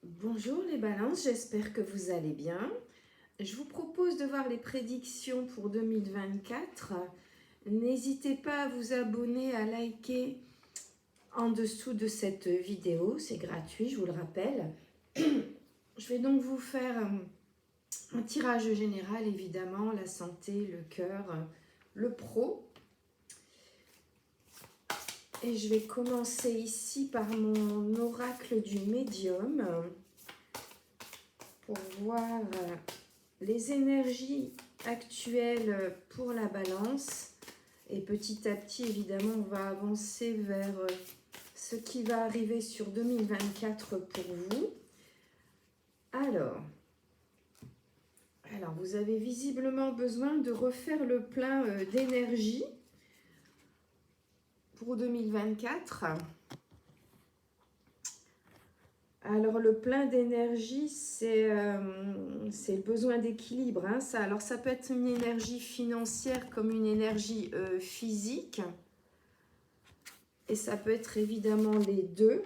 Bonjour les balances, j'espère que vous allez bien. Je vous propose de voir les prédictions pour 2024. N'hésitez pas à vous abonner, à liker en dessous de cette vidéo, c'est gratuit, je vous le rappelle. Je vais donc vous faire un tirage général, évidemment, la santé, le cœur, le pro. Et je vais commencer ici par mon oracle du médium pour voir les énergies actuelles pour la balance. Et petit à petit, évidemment, on va avancer vers ce qui va arriver sur 2024 pour vous. Alors, vous avez visiblement besoin de refaire le plein d'énergie pour 2024. Alors, le plein d'énergie, c'est le besoin d'équilibre. Hein, ça. Alors, ça peut être une énergie financière comme une énergie physique. Et ça peut être évidemment les deux.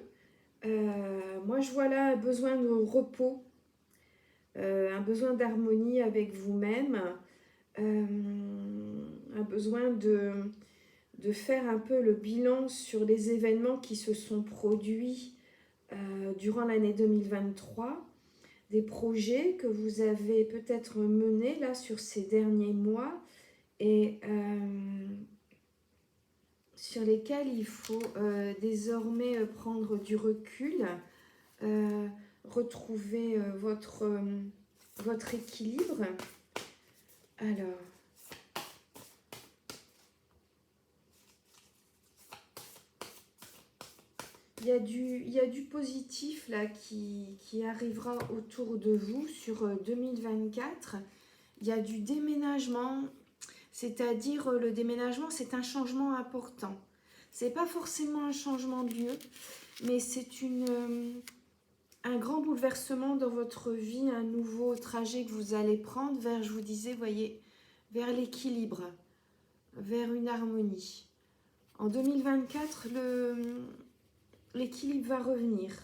Moi, je vois là un besoin de repos, un besoin d'harmonie avec vous-même, un besoin de faire un peu le bilan sur les événements qui se sont produits durant l'année 2023, des projets que vous avez peut-être menés là sur ces derniers mois et sur lesquels il faut désormais prendre du recul, retrouver votre équilibre. Alors, il y a du positif là qui arrivera autour de vous sur 2024. Il y a du déménagement, c'est-à-dire le déménagement, c'est un changement important. C'est pas forcément un changement de lieu, mais c'est un grand bouleversement dans votre vie, un nouveau trajet que vous allez prendre vers, je vous disais, voyez, vers l'équilibre, vers une harmonie. En 2024, l'équilibre va revenir.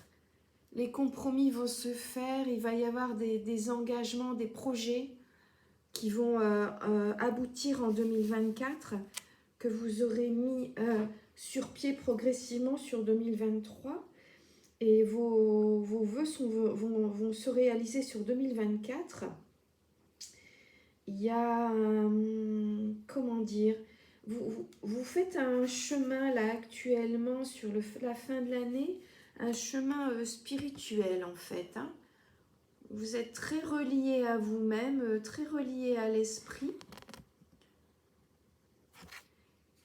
Les compromis vont se faire, il va y avoir des engagements, des projets qui vont aboutir en 2024, que vous aurez mis sur pied progressivement sur 2023. Et vos vœux vont se réaliser sur 2024. Il y a, comment dire, vous faites un chemin là actuellement sur la fin de l'année, un chemin spirituel en fait. Hein. Vous êtes très relié à vous-même, très relié à l'esprit.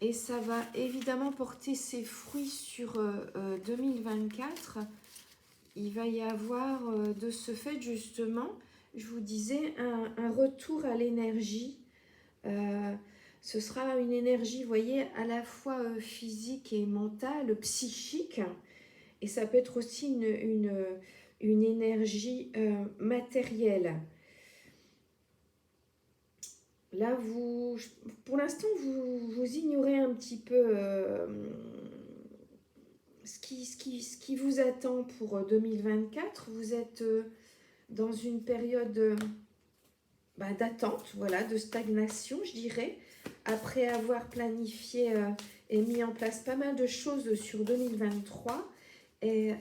Et ça va évidemment porter ses fruits sur 2024. Il va y avoir de ce fait justement, je vous disais, un retour à l'énergie. Ce sera une énergie, vous voyez, à la fois physique et mentale, psychique. Et ça peut être aussi une énergie matérielle. Là, pour l'instant, vous ignorez un petit peu ce qui vous attend pour 2024. Vous êtes dans une période d'attente, voilà, de stagnation, je dirais, après avoir planifié et mis en place pas mal de choses sur 2023. Et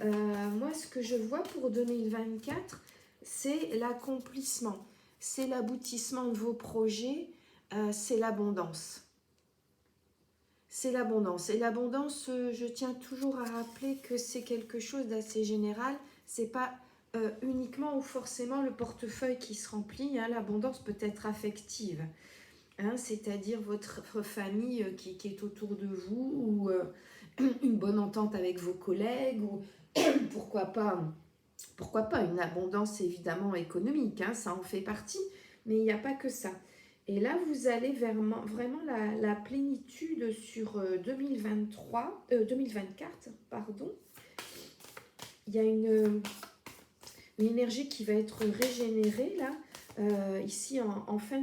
moi, ce que je vois pour 2024, c'est l'accomplissement, c'est l'aboutissement de vos projets, c'est l'abondance. C'est l'abondance. Et l'abondance, je tiens toujours à rappeler que c'est quelque chose d'assez général. C'est pas uniquement ou forcément le portefeuille qui se remplit. Hein. L'abondance peut être affective. Hein, c'est-à-dire votre famille qui est autour de vous, ou une bonne entente avec vos collègues, ou pourquoi pas une abondance évidemment économique, hein, ça en fait partie, mais il n'y a pas que ça. Et là, vous allez vers vraiment la plénitude sur 2024, pardon. Il y a une énergie qui va être régénérée là, ici en fin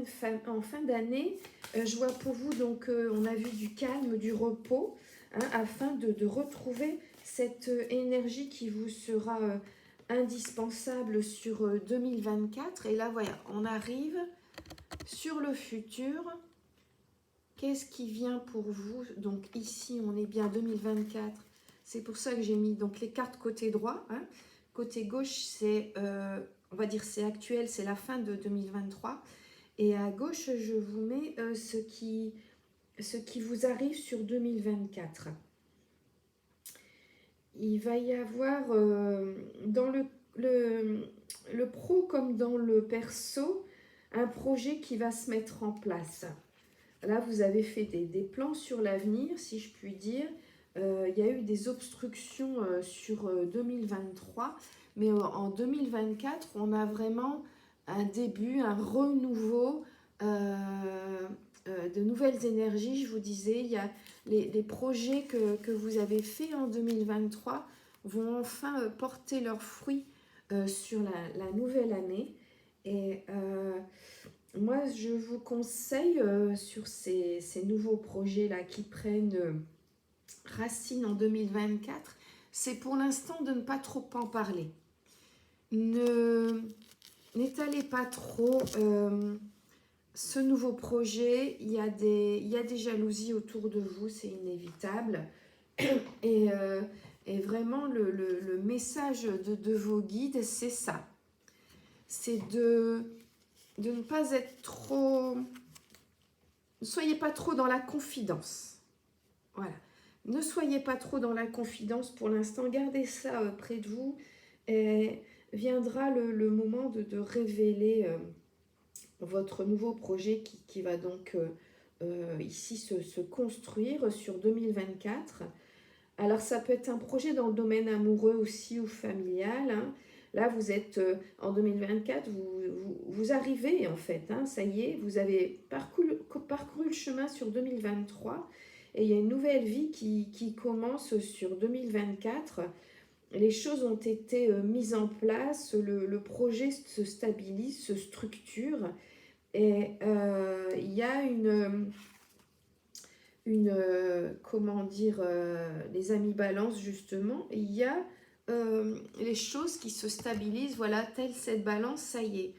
d'année. Je vois pour vous, donc on a vu du calme, du repos, hein, afin de retrouver cette énergie qui vous sera indispensables sur 2024. Et là, voilà, on arrive sur le futur. Qu'est-ce qui vient pour vous? Donc ici, on est bien 2024. C'est pour ça que j'ai mis donc les cartes côté droit. Hein. Côté gauche, c'est, on va dire, c'est actuel, c'est la fin de 2023. Et à gauche, je vous mets ce qui vous arrive sur 2024. Il va y avoir dans le pro comme dans le perso, un projet qui va se mettre en place. Là, vous avez fait des plans sur l'avenir, si je puis dire. Il y a eu des obstructions sur 2023, mais en 2024, on a vraiment un début, un renouveau de nouvelles énergies. Je vous disais, il y a les projets que vous avez faits en 2023 vont enfin porter leurs fruits sur la nouvelle année. Et moi, je vous conseille sur ces nouveaux projets-là qui prennent racine en 2024, c'est pour l'instant de ne pas trop en parler. N'étalez pas trop ce nouveau projet. Il y a des jalousies autour de vous, c'est inévitable. Et vraiment, le message de vos guides, c'est ça. C'est de ne pas être trop... Ne soyez pas trop dans la confidence. Voilà. Ne soyez pas trop dans la confidence pour l'instant. Gardez ça près de vous. Et viendra le moment de révéler votre nouveau projet qui va donc ici se construire sur 2024. Alors, ça peut être un projet dans le domaine amoureux aussi ou familial. Hein. Là, vous êtes en 2024, vous arrivez en fait. Hein, ça y est, vous avez parcouru le chemin sur 2023 et il y a une nouvelle vie qui commence sur 2024. Les choses ont été mises en place, le projet se stabilise, se structure et il y a comment dire, les amis balance justement, il y a les choses qui se stabilisent, voilà, telle cette balance, ça y est.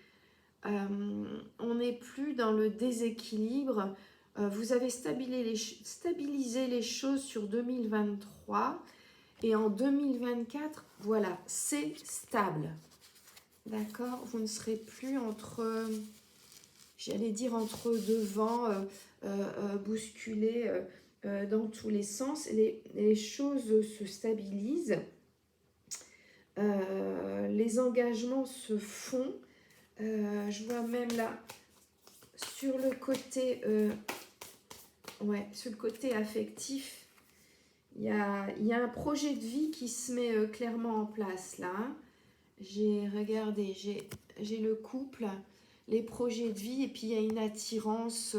On n'est plus dans le déséquilibre. Vous avez stabilisé les choses sur 2023 et en 2024, voilà, c'est stable. D'accord? Vous ne serez plus entre... j'allais dire entre deux vents, bousculés dans tous les sens. Les choses se stabilisent, les engagements se font. Je vois même là, sur le côté, sur le côté affectif, il y a un projet de vie qui se met clairement en place là. J'ai regardé, j'ai le couple, les projets de vie, et puis il y a une attirance,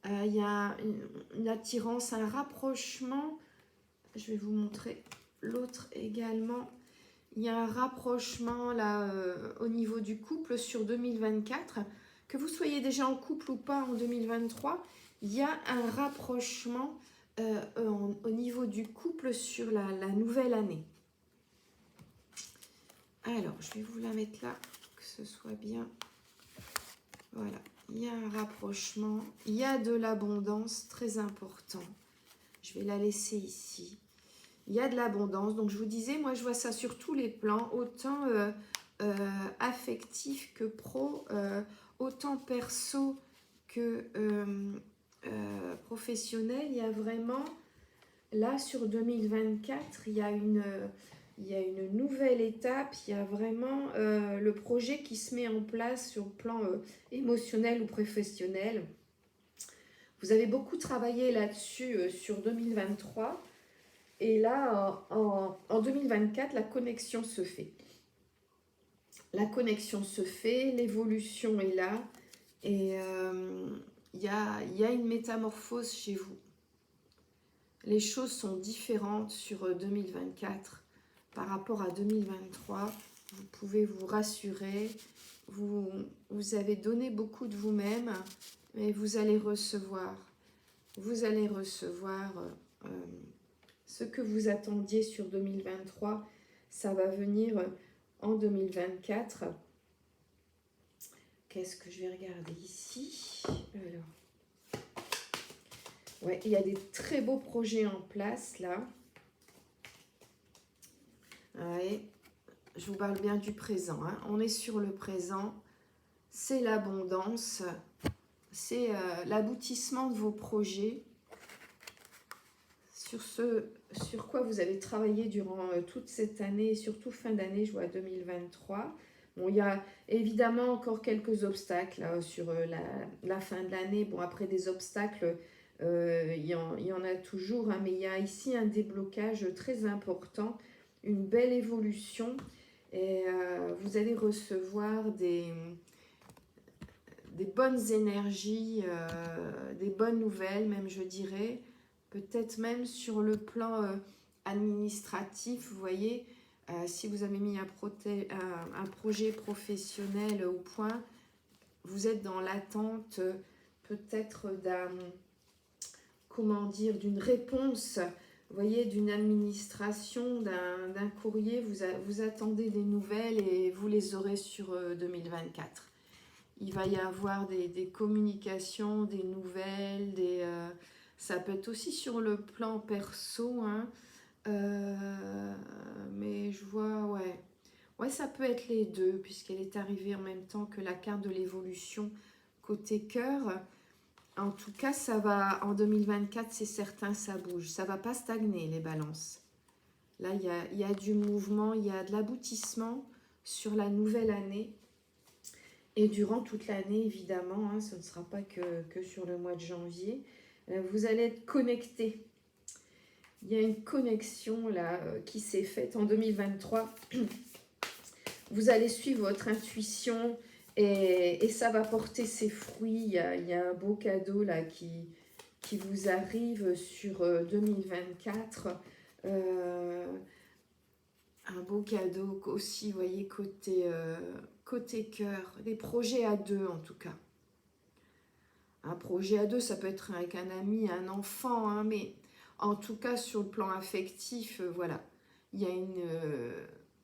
il y a une attirance, un rapprochement. Je vais vous montrer l'autre également. Il y a un rapprochement là au niveau du couple sur 2024. Que vous soyez déjà en couple ou pas en 2023, il y a un rapprochement au niveau du couple sur la nouvelle année. Alors, je vais vous la mettre là, que ce soit bien. Voilà, il y a un rapprochement, il y a de l'abondance, très important. Je vais la laisser ici. Il y a de l'abondance, donc je vous disais, moi je vois ça sur tous les plans, autant affectif que pro, autant perso que professionnel. Il y a vraiment, là sur 2024, il y a une nouvelle étape, il y a vraiment le projet qui se met en place sur le plan émotionnel ou professionnel. Vous avez beaucoup travaillé là-dessus sur 2023 et là en 2024, la connexion se fait. La connexion se fait, l'évolution est là et il y a une métamorphose chez vous. Les choses sont différentes sur 2024 par rapport à 2023. Vous pouvez vous rassurer. Vous avez donné beaucoup de vous-même, mais vous allez recevoir. Vous allez recevoir ce que vous attendiez sur 2023. Ça va venir en 2024. Qu'est-ce que je vais regarder ici? Alors, ouais, il y a des très beaux projets en place là. Ouais, je vous parle bien du présent, hein. On est sur le présent, c'est l'abondance, c'est l'aboutissement de vos projets, sur ce sur quoi vous avez travaillé durant toute cette année, et surtout fin d'année, je vois 2023. Bon, il y a évidemment encore quelques obstacles là, sur la fin de l'année. Bon, après des obstacles, il y en a toujours, hein, mais il y a ici un déblocage très important, une belle évolution, et vous allez recevoir des bonnes énergies, des bonnes nouvelles même, je dirais. Peut-être même sur le plan administratif, vous voyez, si vous avez mis un projet professionnel au point, vous êtes dans l'attente peut-être d'une réponse, vous voyez, d'une administration, d'un courrier, vous attendez des nouvelles et vous les aurez sur 2024. Il va y avoir des communications, des nouvelles, ça peut être aussi sur le plan perso, hein, mais je vois, ouais, ça peut être les deux, puisqu'elle est arrivée en même temps que la carte de l'évolution côté cœur. En tout cas, ça va, en 2024, c'est certain, ça bouge. Ça ne va pas stagner, les balances. Là, il y a du mouvement, il y a de l'aboutissement sur la nouvelle année. Et durant toute l'année, évidemment, hein, ce ne sera pas que sur le mois de janvier. Vous allez être connectés. Il y a une connexion là qui s'est faite en 2023. Vous allez suivre votre intuition et ça va porter ses fruits. Il y a un beau cadeau là qui vous arrive sur 2024. Un beau cadeau aussi, vous voyez, côté cœur. Des projets à deux en tout cas. Un projet à deux, ça peut être avec un ami, un enfant, hein, mais en tout cas sur le plan affectif, voilà. Il y a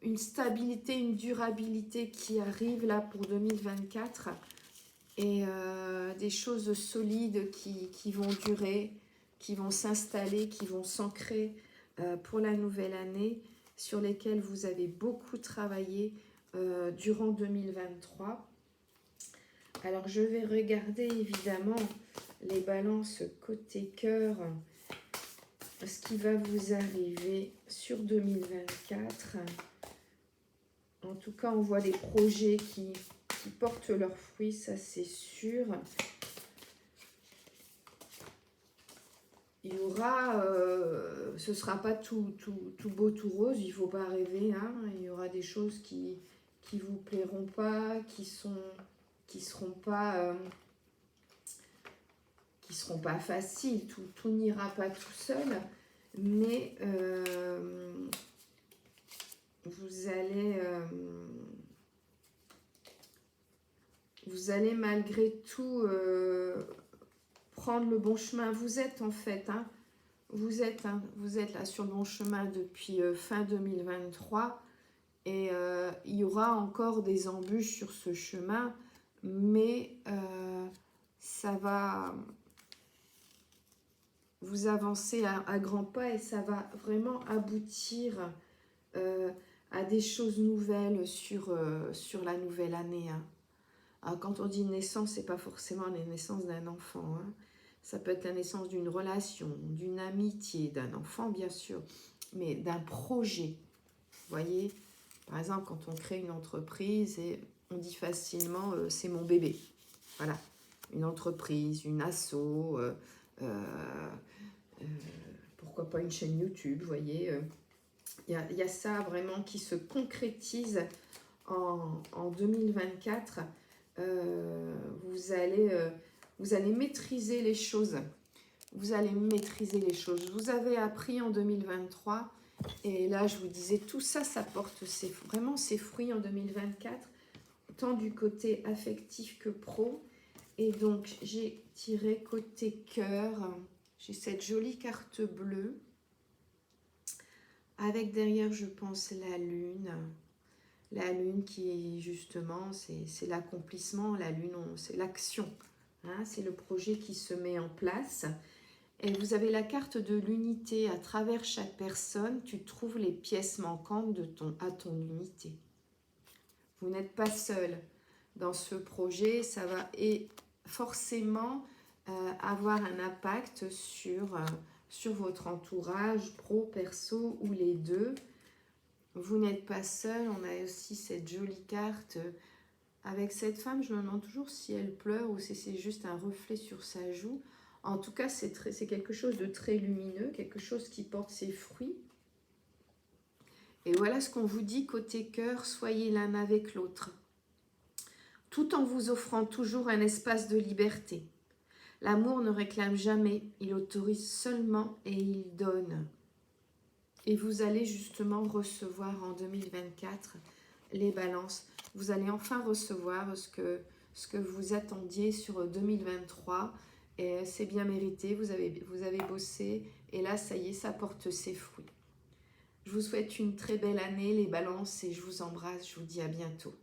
une stabilité, une durabilité qui arrive là pour 2024 et des choses solides qui vont durer, qui vont s'installer, qui vont s'ancrer pour la nouvelle année, sur lesquelles vous avez beaucoup travaillé durant 2023. Alors je vais regarder évidemment les balances côté cœur, ce qui va vous arriver sur 2024. En tout cas, on voit des projets qui portent leurs fruits, ça c'est sûr. Il y aura, ce ne sera pas tout beau, tout rose, il ne faut pas rêver, hein. Il y aura des choses qui vous plairont pas, qui seront pas faciles, tout n'ira pas tout seul, mais vous allez malgré tout prendre le bon chemin. Vous êtes en fait, hein, vous êtes là sur le bon chemin depuis fin 2023, et il y aura encore des embûches sur ce chemin, mais ça va, vous avancez à grands pas et ça va vraiment aboutir à des choses nouvelles sur la nouvelle année, hein. Alors, quand on dit naissance, c'est pas forcément la naissance d'un enfant, hein. Ça peut être la naissance d'une relation, d'une amitié, d'un enfant bien sûr, mais d'un projet. Vous voyez, par exemple, quand on crée une entreprise, et on dit facilement c'est mon bébé. Voilà, une entreprise, une asso, pourquoi pas une chaîne YouTube, vous voyez. Il y a ça vraiment qui se concrétise en 2024. Vous allez maîtriser les choses. Vous allez maîtriser les choses. Vous avez appris en 2023. Et là, je vous disais, tout ça, ça porte vraiment ses fruits en 2024. Tant du côté affectif que pro. Et donc, j'ai tiré côté cœur. J'ai cette jolie carte bleue. Avec derrière, je pense, la lune. La lune qui, justement, c'est l'accomplissement. La lune, c'est l'action. Hein, c'est le projet qui se met en place. Et vous avez la carte de l'unité. À travers chaque personne, tu trouves les pièces manquantes à ton unité. Vous n'êtes pas seul dans ce projet. Ça va forcément avoir un impact sur votre entourage, pro, perso ou les deux. Vous n'êtes pas seul. On a aussi cette jolie carte avec cette femme. Je me demande toujours si elle pleure ou si c'est juste un reflet sur sa joue. En tout cas, c'est quelque chose de très lumineux, quelque chose qui porte ses fruits. Et voilà ce qu'on vous dit côté cœur, soyez l'un avec l'autre, tout en vous offrant toujours un espace de liberté. L'amour ne réclame jamais, il autorise seulement et il donne. Et vous allez justement recevoir en 2024 les balances. Vous allez enfin recevoir ce que vous attendiez sur 2023. Et c'est bien mérité, vous avez bossé. Et là, ça y est, ça porte ses fruits. Je vous souhaite une très belle année, les balances, et je vous embrasse. Je vous dis à bientôt.